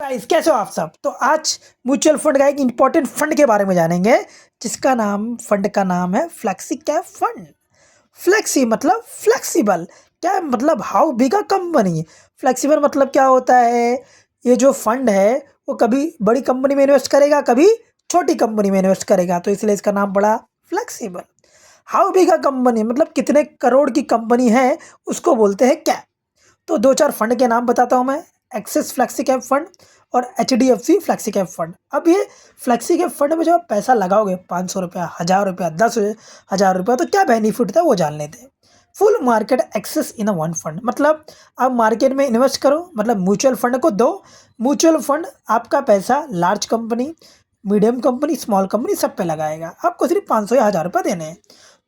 Guys कैसे हो आप सब। तो आज म्यूचुअल फंड का एक इंपॉर्टेंट फंड के बारे में जानेंगे जिसका नाम फंड का नाम है फ्लेक्सी कैप फंड। फ्लेक्सी मतलब फ्लेक्सिबल, क्या मतलब how big a company. Flexible मतलब क्या होता है, ये जो फंड है वो कभी बड़ी कंपनी में इन्वेस्ट करेगा, कभी छोटी कंपनी में इन्वेस्ट करेगा, तो इसलिए इसका नाम पड़ा flexible. How big a company मतलब कितने करोड़ की कंपनी है उसको बोलते हैं कैप। तो दो चार फंड के नाम बताता हूँ मैं, एक्सिस फ्लेक्सी कैप फंड और एचडीएफसी फ्लेक्सी कैप फंड। अब ये फ्लेक्सी कैप फंड में जब आप पैसा लगाओगे 500 रुपया, 1000 रुपया, 10,000 रुपया, तो क्या बेनिफिट था वो जान लेते हैं। Full market access in a one fund मतलब आप मार्केट में इन्वेस्ट करो, मतलब म्यूचुअल फंड को दो। म्यूचुअल फंड आपका पैसा large company, medium company, small company सब पे लगाएगा। आपको सिर्फ 500 या 1000 रुपये देने हैं,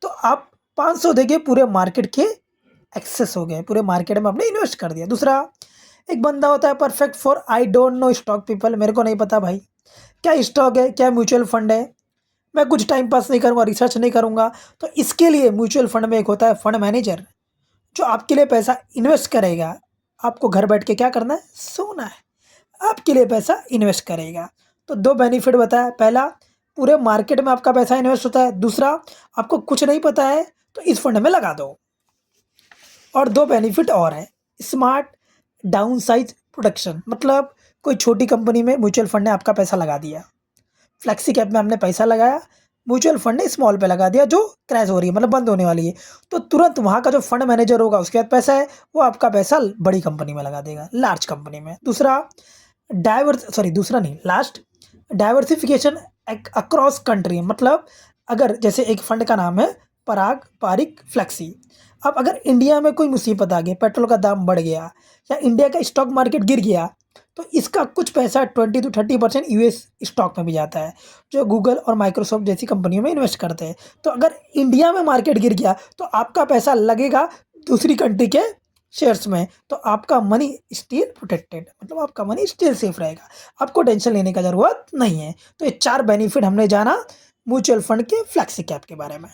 तो आप 500 देके पूरे मार्केट के एक्सेस हो गए, पूरे मार्केट में आपने इन्वेस्ट कर दिया। दूसरा, एक बंदा होता है perfect for I don't know stock people, मेरे को नहीं पता भाई क्या स्टॉक है, क्या म्यूचुअल फंड है, मैं कुछ टाइम पास नहीं करूँगा, रिसर्च नहीं करूँगा। तो इसके लिए म्यूचुअल फंड में एक होता है फंड मैनेजर जो आपके लिए पैसा इन्वेस्ट करेगा। आपको घर बैठ के क्या करना है, सोना है, आपके लिए पैसा इन्वेस्ट करेगा। तो दो बेनिफिट बताया, पहला पूरे मार्केट में आपका पैसा इन्वेस्ट होता है, दूसरा आपको कुछ नहीं पता है तो इस फंड में लगा दो। और दो बेनिफिट और है, स्मार्ट डाउन साइज प्रोटेक्शन मतलब कोई छोटी कंपनी में म्यूचुअल फंड ने आपका पैसा लगा दिया, फ्लेक्सी कैप में हमने पैसा लगाया, म्यूचुअल फंड ने स्मॉल पे लगा दिया जो क्रैश हो रही है, मतलब बंद होने वाली है, तो तुरंत वहाँ का जो फंड मैनेजर होगा उसके पास पैसा है, वो आपका पैसा बड़ी कंपनी में लगा देगा, लार्ज कंपनी में। दूसरा दूसरा नहीं, लास्ट, डाइवर्सिफिकेशन अक्रॉस कंट्री मतलब अगर जैसे एक फंड का नाम है पराग पारिक फ्लेक्सी। अब अगर इंडिया में कोई मुसीबत आ गई, पेट्रोल का दाम बढ़ गया या इंडिया का स्टॉक मार्केट गिर गया, तो इसका कुछ पैसा 20 to 30% यूएस स्टॉक में भी जाता है जो गूगल और माइक्रोसॉफ्ट जैसी कंपनियों में इन्वेस्ट करते हैं। तो अगर इंडिया में मार्केट गिर गया तो आपका पैसा लगेगा दूसरी कंट्री के शेयर्स में, तो आपका मनी स्टिल प्रोटेक्टेड, मतलब आपका मनी स्टिल सेफ रहेगा, आपको टेंशन लेने का ज़रूरत नहीं है। तो ये चार बेनिफिट हमने जाना म्यूचुअल फंड के फ्लेक्सी कैप के बारे में।